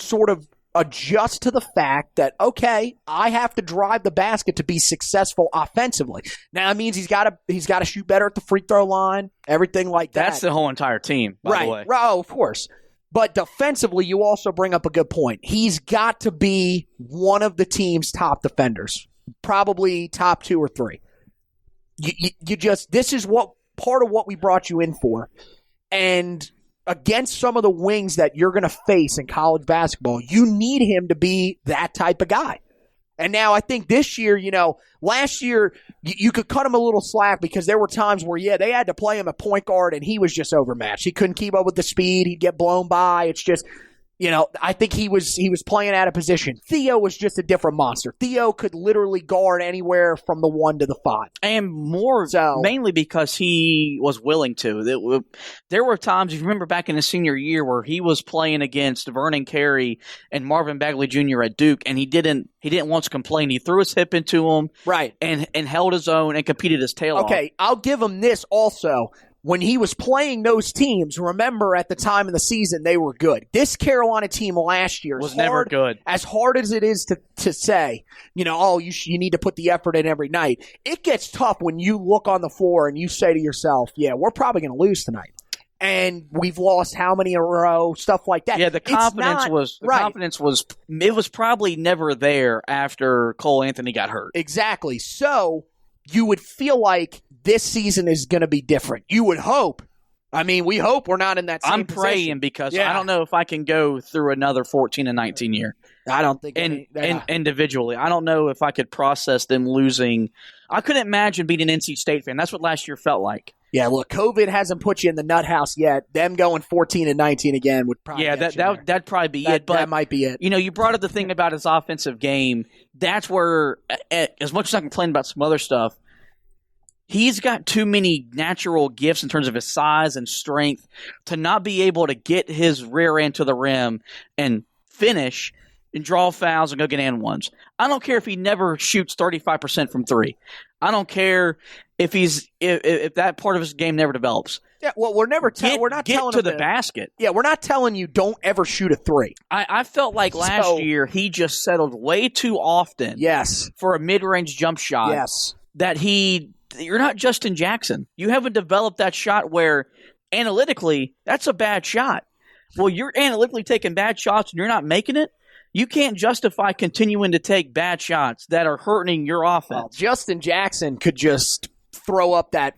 sort of adjust to the fact that, okay, I have to drive the basket to be successful offensively. Now that means he's got to shoot better at the free throw line, everything like that. That's the whole entire team, by the way. Right, of course. But defensively, you also bring up a good point. He's got to be one of the team's top defenders, probably top 2 or 3. This is what part of what we brought you in for. And against some of the wings that you're going to face in college basketball, you need him to be that type of guy. And now I think this year, last year, you could cut him a little slack because there were times where, they had to play him at point guard and he was just overmatched. He couldn't keep up with the speed. He'd get blown by. It's just, I think he was playing out of position. Theo was just a different monster. Theo could literally guard anywhere from the 1 to the 5. And mainly because he was willing to. There were times, if you remember back in his senior year, where he was playing against Vernon Carey and Marvin Bagley Jr. at Duke, and he didn't once complain. He threw his hip into him, right, and held his own and competed his tail off. Okay, I'll give him this also. When he was playing those teams, remember at the time of the season, they were good. This Carolina team last year was never good. As hard as it is to say, you need to put the effort in every night. It gets tough when you look on the floor and you say to yourself, we're probably going to lose tonight. And we've lost how many in a row, stuff like that. Yeah, the confidence was probably never there after Cole Anthony got hurt. Exactly. So you would feel like this season is going to be different. You would hope. I mean, we hope we're not in that same position. I'm praying because I don't know if I can go through another 14 and 19 year. I don't think individually. I don't know if I could process them losing. I couldn't imagine being an NC State fan. That's what last year felt like. Yeah, look, COVID hasn't put you in the nut house yet. Them going 14 and 19 again would probably that'd probably be it. But that might be it. You brought up the thing about his offensive game. That's where, as much as I complain about some other stuff, he's got too many natural gifts in terms of his size and strength to not be able to get his rear end to the rim and finish and draw fouls and go get and ones. I don't care if he never shoots 35% from 3. I don't care if that part of his game never develops. Yeah, well, we're not telling to the basket. Yeah, we're not telling you don't ever shoot a 3. I felt like last year he just settled way too often. Yes, for a mid-range jump shot. Yes, that you're not Justin Jackson. You haven't developed that shot where analytically that's a bad shot. Well, you're analytically taking bad shots and you're not making it. You can't justify continuing to take bad shots that are hurting your offense. Well, Justin Jackson could just throw up that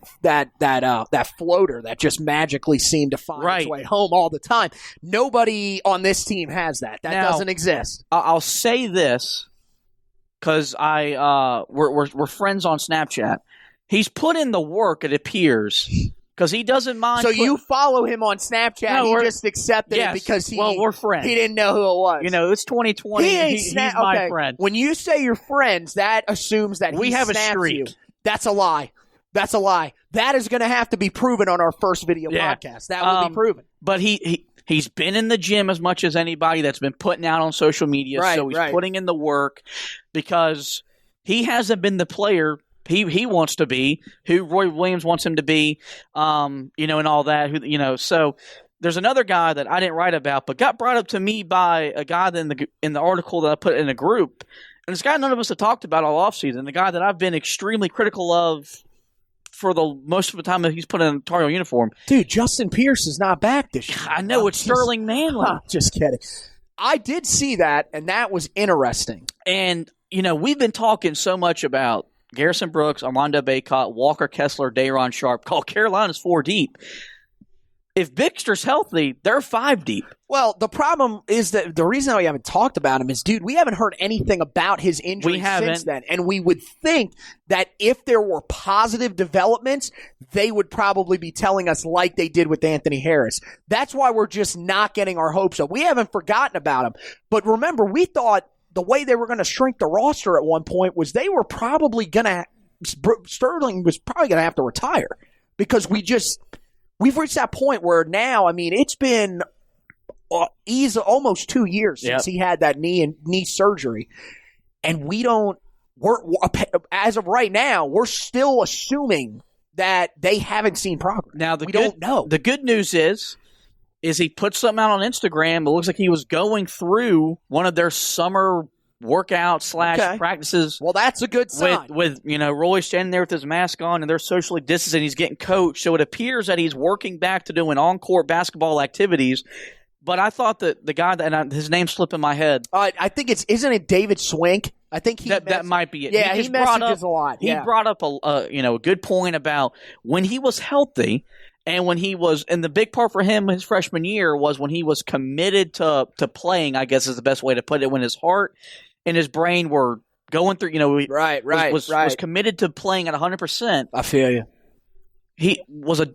floater that just magically seemed to find its way home all the time. Nobody on this team has that. That doesn't exist. I'll say this because we're friends on Snapchat. He's put in the work, it appears. Because he doesn't mind. So you follow him on Snapchat. No, he just accepted it because we're friends. He didn't know who it was. It's 2020. He's my friend. When you say you're friends, that assumes that we have a streak. You. That's a lie. That's a lie. That is going to have to be proven on our first video podcast. That will be proven. But he's been in the gym as much as anybody that's been putting out on social media. So he's putting in the work because he hasn't been the player he wants to be, who Roy Williams wants him to be, and all that. So there's another guy that I didn't write about, but got brought up to me by a guy in the article that I put in a group, and this guy none of us have talked about all offseason. The guy that I've been extremely critical of for the most of the time that he's put in a Tar Heel uniform. Dude, Justin Pierce is not back this year. I know, it's Sterling Manley. Just kidding. I did see that, and that was interesting. And we've been talking so much about Garrison Brooks, Armando Bacot, Walker Kessler, Day'Ron Sharp. Carolina's 4 deep. If Bixter's healthy, they're 5 deep. Well, the problem is that the reason we haven't talked about him is, dude, we haven't heard anything about his injury since then. And we would think that if there were positive developments, they would probably be telling us like they did with Anthony Harris. That's why we're just not getting our hopes up. We haven't forgotten about him. But remember, we thought the way they were going to shrink the roster at one point was they were probably going to – Sterling was probably going to have to retire because we've reached that point where now, I mean, it's been almost 2 years since he had that knee surgery. And as of right now, we're still assuming that they haven't seen progress. Now, we don't know. The good news is is he put something out on Instagram. It looks like he was going through one of their summer workout / practices. Well, that's a good sign. With Roy standing there with his mask on and they're socially distancing. He's getting coached. So it appears that he's working back to doing on-court basketball activities. But I thought that the guy his name's slipping my head. I think isn't it David Swink? I think that might be it. Yeah, he messages a lot. Yeah. He brought up a good point about when he was healthy. And when he was, and the big part for him his freshman year was when he was committed to playing, I guess is the best way to put it, when his heart and his brain were going through, was committed to playing at 100%. I feel you. He was a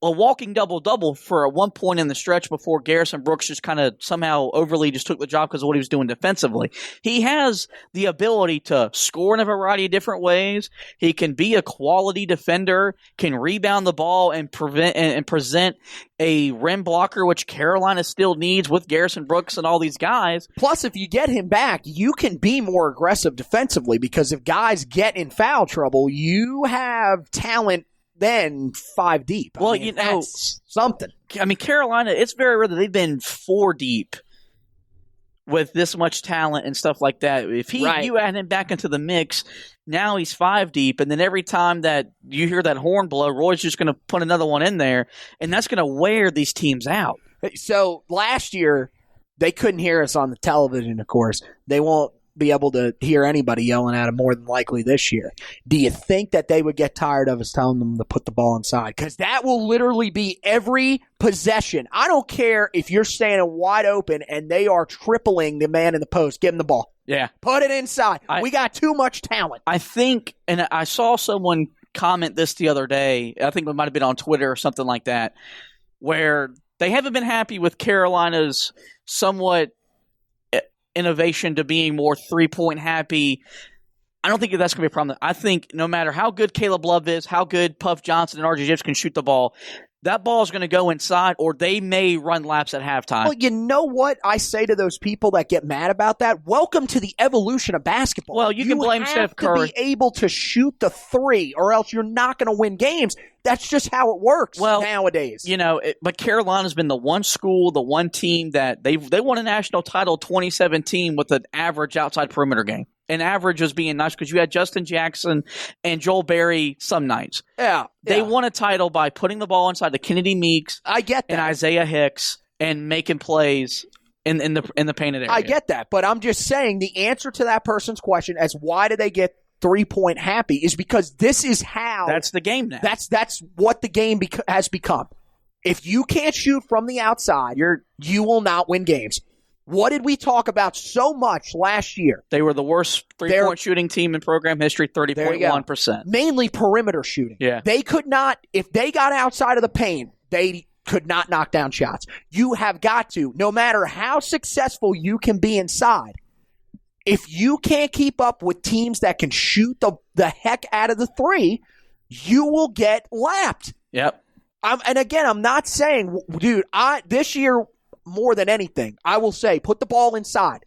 walking double-double for at one point in the stretch before Garrison Brooks just kind of somehow overly just took the job because of what he was doing defensively. He has the ability to score in a variety of different ways. He can be a quality defender, can rebound the ball and present a rim blocker, which Carolina still needs with Garrison Brooks and all these guys. Plus, if you get him back, you can be more aggressive defensively because if guys get in foul trouble, you have talent then 5 deep. Well, that's something. I mean, Carolina, it's very rare that they've been 4 deep with this much talent and stuff like that. If you add him back into the mix, now he's 5 deep, and then every time that you hear that horn blow, Roy's just going to put another one in there, and that's going to wear these teams out. So last year, they couldn't hear us on the television, of course. They won't be able to hear anybody yelling at him more than likely this year. Do you think that they would get tired of us telling them to put the ball inside? Because that will literally be every possession. I don't care if you're standing wide open and they are tripling the man in the post. Give him the ball. Yeah. Put it inside. We got too much talent. I think, and I saw someone comment this the other day, I think it might have been on Twitter or something like that, where they haven't been happy with Carolina's somewhat innovation to being more 3-point happy. I don't think that's going to be a problem. I think no matter how good Caleb Love is, how good Puff Johnson and RJ Gibbs can shoot the ball, that ball is going to go inside, or they may run laps at halftime. Well, you know what I say to those people that get mad about that? Welcome to the evolution of basketball. Well, you can blame Steph Curry. You have to be able to shoot the 3, or else you're not going to win games. That's just how it works nowadays. But Carolina's been the one school, the one team that they won a national title 2017 with an average outside perimeter game. And average was being nice because you had Justin Jackson and Joel Berry some nights. Yeah. They won a title by putting the ball inside to Kennedy Meeks and Isaiah Hicks and making plays in the painted area. I get that, but I'm just saying the answer to that person's question as why do they get 3-point happy is because this is how. That's the game now. That's what the game has become. If you can't shoot from the outside, you will not win games. What did we talk about so much last year? They were the worst 3-point shooting team in program history, 30.1%. Mainly perimeter shooting. Yeah. They could not, if they got outside of the paint, they could not knock down shots. You have got to, no matter how successful you can be inside, if you can't keep up with teams that can shoot the heck out of the 3, you will get lapped. Yep. And again, I'm not saying, dude, this year, more than anything, I will say put the ball inside.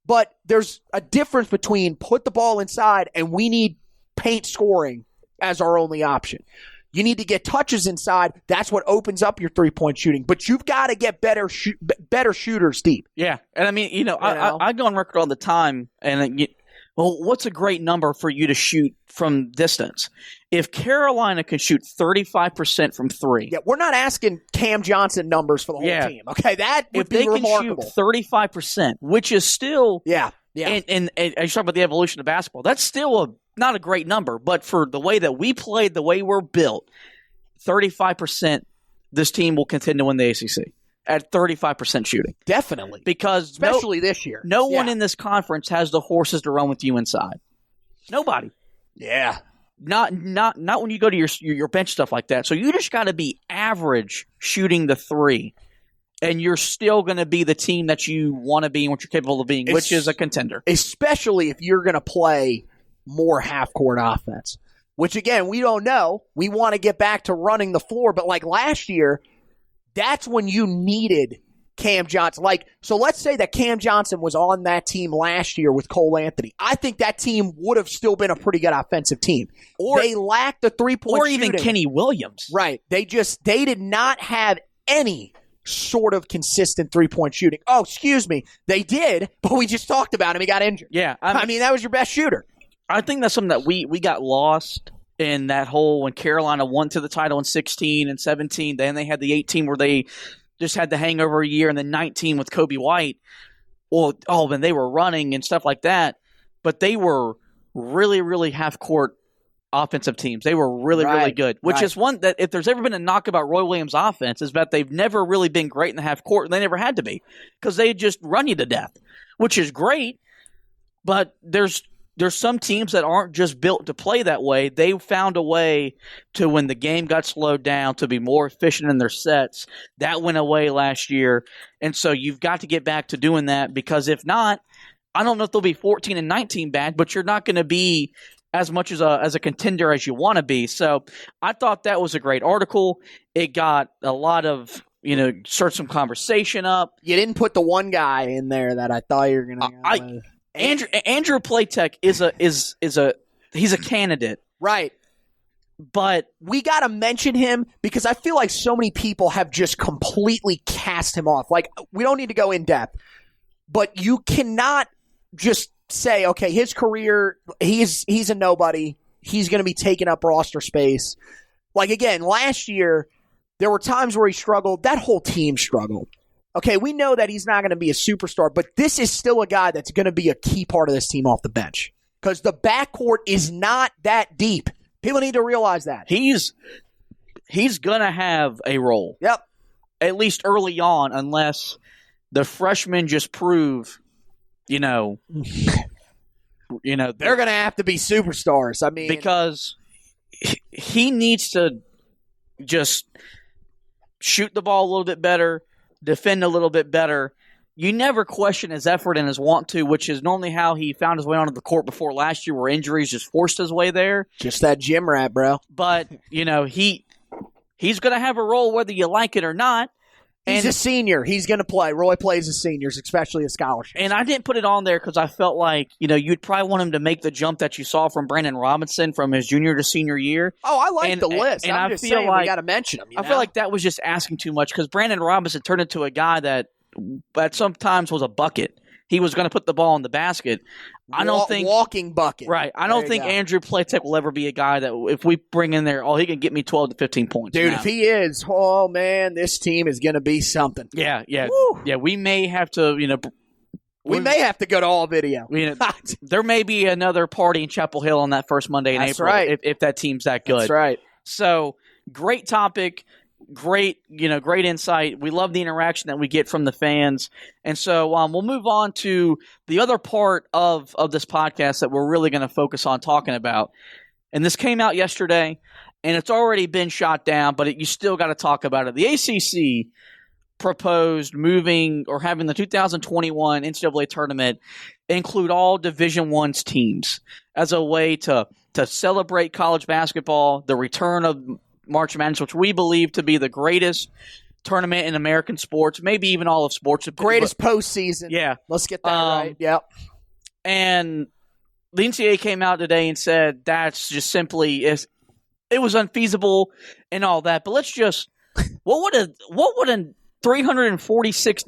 But there's a difference between put the ball inside and we need paint scoring as our only option. You need to get touches inside. That's what opens up your 3-point shooting. But you've got to get better shooters deep. Yeah. And I mean, I go on record all the time, and what's a great number for you to shoot from distance? If Carolina can shoot 35% from 3. Yeah, we're not asking Cam Johnson numbers for the whole team. Okay, that would be remarkable. If they can shoot 35%, which is still Yeah. And as you talk about the evolution of basketball, that's still not a great number, but for the way that we played, the way we're built, 35%, this team will contend to win the ACC at 35% shooing. Definitely. Because especially this year. No one in this conference has the horses to run with you inside. Nobody. Yeah. Not when you go to your bench stuff like that. So you just got to be average shooting the 3. And you're still going to be the team that you want to be and what you're capable of being, which is a contender. Especially if you're going to play more half-court offense, which, again, we don't know. We want to get back to running the floor. But like last year, that's when you needed Cam Johnson. So let's say that Cam Johnson was on that team last year with Cole Anthony. I think that team would have still been a pretty good offensive team. Or they lacked the 3-point shooting. Or even Kenny Williams. Right. They did not have any sort of consistent three-point shooting. Oh, excuse me. They did, but we just talked about him. He got injured. Yeah. I mean, that was your best shooter. I think that's something that we got lost in that whole when Carolina won to the title in 16 and 17. Then they had the 18 where they just had the hangover a year, and then 19 with Kobe White. Well, when they were running and stuff like that. But they were really, really half-court offensive teams. They were really, really good, which is one that if there's ever been a knock about Roy Williams' offense is that they've never really been great in the half court, and they never had to be because they just run you to death, which is great. But there's some teams that aren't just built to play that way. They found a way to, when the game got slowed down, to be more efficient in their sets. That went away last year, and so you've got to get back to doing that because if not, I don't know if they'll be 14 and 19 bad, but you're not going to be as much as a contender as you want to be. So I thought that was a great article. It got a lot of, start some conversation up. You didn't put the one guy in there that I thought you were going to. Andrew Platek he's a candidate. Right. But we got to mention him because I feel like so many people have just completely cast him off. Like, we don't need to go in depth, but you cannot just say, okay, his career, he's a nobody. He's going to be taking up roster space. Like, again, last year, there were times where he struggled. That whole team struggled. Okay, we know that he's not going to be a superstar, but this is still a guy that's going to be a key part of this team off the bench because the backcourt is not that deep. People need to realize that. He's going to have a role. Yep. At least early on, unless the freshmen just prove they're going to have to be superstars. I mean, because he needs to just shoot the ball a little bit better, defend a little bit better. You never question his effort and his want to, which is normally how he found his way onto the court before last year, where injuries just forced his way there. Just that gym rat, bro. But he's going to have a role whether you like it or not. He's a senior. He's going to play. Roy plays as seniors, especially as scholarships. And I didn't put it on there because I felt like, you'd probably want him to make the jump that you saw from Brandon Robinson from his junior to senior year. Oh, I like the list. And I'm just saying we got to mention him. I feel like that was just asking too much because Brandon Robinson turned into a guy that sometimes was a bucket. He was going to put the ball in the basket. I don't think walking bucket. Right. I don't think Andrew Platek will ever be a guy that if we bring in there, he can get me 12 to 15 points. Dude, if he is, oh man, this team is going to be something. Yeah. Woo. Yeah, we may have to, we may have to go to all video. There may be another party in Chapel Hill on that first Monday in April if that team's that good. That's right. So, great topic. Great insight. We love the interaction that we get from the fans. And so we'll move on to the other part of this podcast that we're really going to focus on talking about. And this came out yesterday, and it's already been shot down, but you still got to talk about it. The ACC proposed moving or having the 2021 NCAA Tournament include all Division I's teams as a way to celebrate college basketball, the return of March Madness, which we believe to be the greatest tournament in American sports, maybe even all of sports. Greatest postseason. Yeah. Let's get that right. Yep. And the NCAA came out today and said that's just simply it was unfeasible and all that. But let's just what would a 346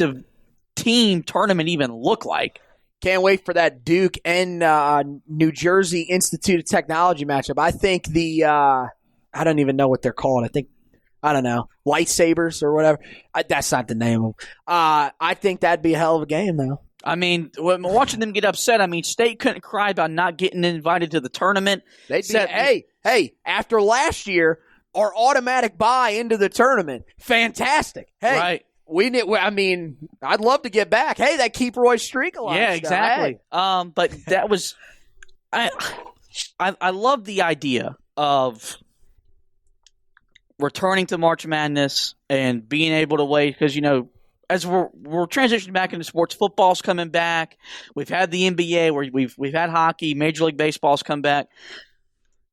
team tournament even look like? Can't wait for that Duke and New Jersey Institute of Technology matchup. I think I don't even know what they're called. I don't know, lightsabers or whatever. That's not the name of them. I think that'd be a hell of a game, though. I mean, watching them get upset, State couldn't cry about not getting invited to the tournament. They'd be, hey, after last year, our automatic bye into the tournament, fantastic. Hey, right. I'd love to get back. Hey, that keep Roy's streak alive. Yeah, exactly. Hey. But that was, I love the idea of returning to March Madness and being able to wait because, as we're transitioning back into sports, football's coming back. We've had the NBA where we've had hockey, Major League Baseball's come back.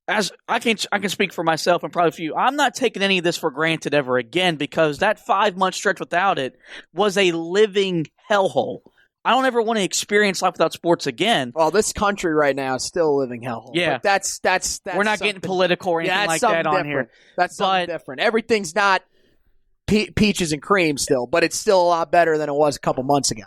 As I can speak for myself and probably for you, I'm not taking any of this for granted ever again because that 5-month stretch without it was a living hellhole. I don't ever want to experience life without sports again. Well, this country right now is still a living hellhole. Yeah. But that's we're not getting political or anything like that on here. That's something different. Everything's not peaches and cream still, but it's still a lot better than it was a couple months ago.